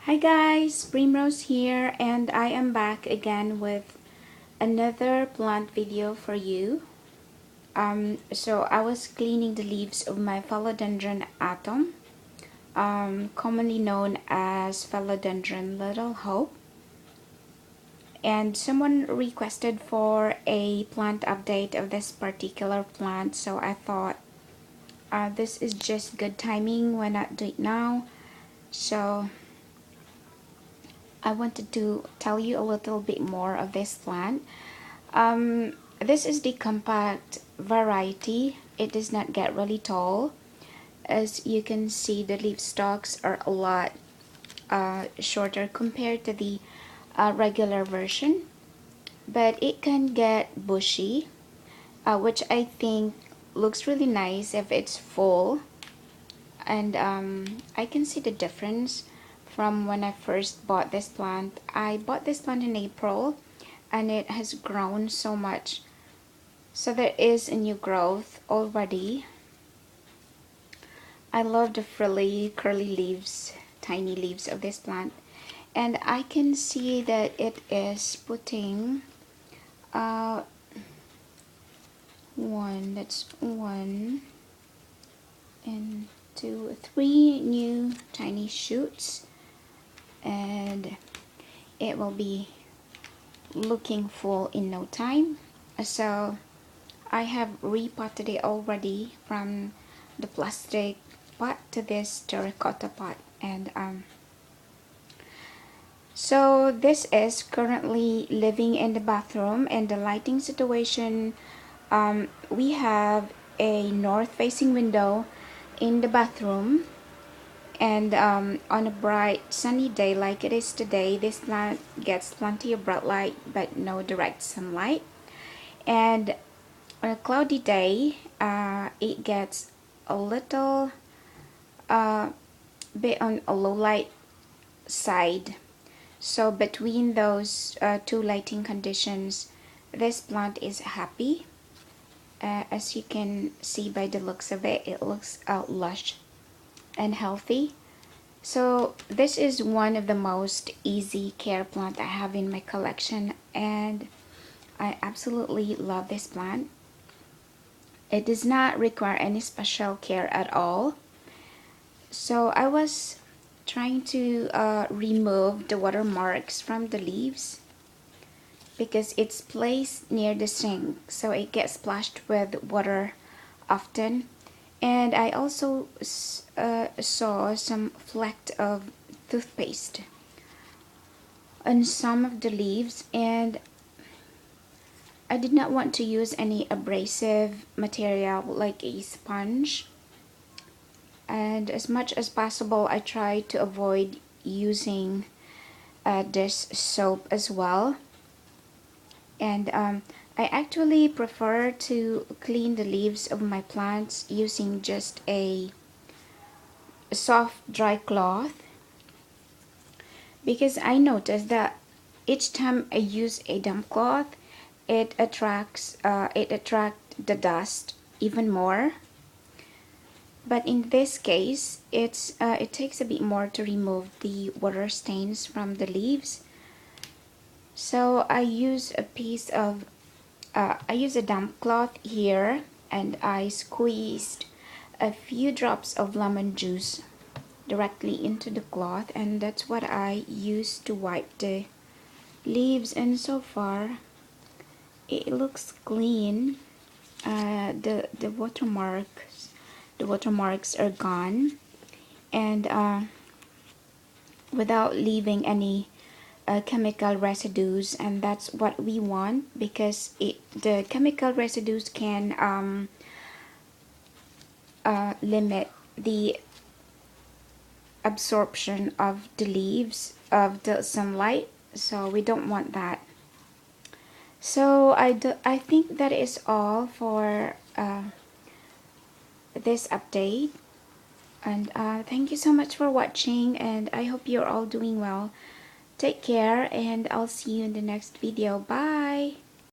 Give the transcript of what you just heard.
Hi guys, Primrose here, and I am back again with another plant video for you. So I was cleaning the leaves of my Philodendron atom, commonly known as Philodendron Little Hope. And someone requested for a plant update of this particular plant, so I thought this is just good timing. Why not do it now? So I wanted to tell you a little bit more of this plant. This is the compact variety. It does not get really tall. As you can see, the leaf stalks are a lot shorter compared to the regular version, but it can get bushy, which I think looks really nice if it's full. And I can see the difference from when I first bought this plant. I bought this plant in April, and it has grown so much. So there is a new growth already. I love the frilly, curly leaves, tiny leaves of this plant. And I can see that it is putting one and two, three new tiny shoots. And it will be looking full in no time. So I have repotted it already from the plastic pot to this terracotta pot, and so this is currently living in the bathroom. And the lighting situation, we have a north facing window in the bathroom, and on a bright sunny day like it is today, this plant gets plenty of bright light but no direct sunlight. And on a cloudy day, it gets a little bit on a low light side. So between those two lighting conditions, this plant is happy. As you can see by the looks of it, it looks lush and healthy. So this is one of the most easy care plant I have in my collection, and I absolutely love this plant. It does not require any special care at all. So I was trying to remove the watermarks from the leaves because it's placed near the sink, so it gets splashed with water often. And I also saw some fleck of toothpaste on some of the leaves, and I did not want to use any abrasive material like a sponge. And as much as possible, I try to avoid using dish soap as well. And I actually prefer to clean the leaves of my plants using just a soft dry cloth, because I noticed that each time I use a damp cloth, it attracts the dust even more. But in this case, it takes a bit more to remove the water stains from the leaves. So I use a damp cloth here, and I squeezed a few drops of lemon juice directly into the cloth, and that's what I use to wipe the leaves. And so far, it looks clean. The watermarks are gone, and without leaving any chemical residues, and that's what we want, because the chemical residues can limit the absorption of the leaves of the sunlight, so we don't want that. So I think that is all for this update. And thank you so much for watching, and I hope you're all doing well. Take care, and I'll see you in the next video. Bye!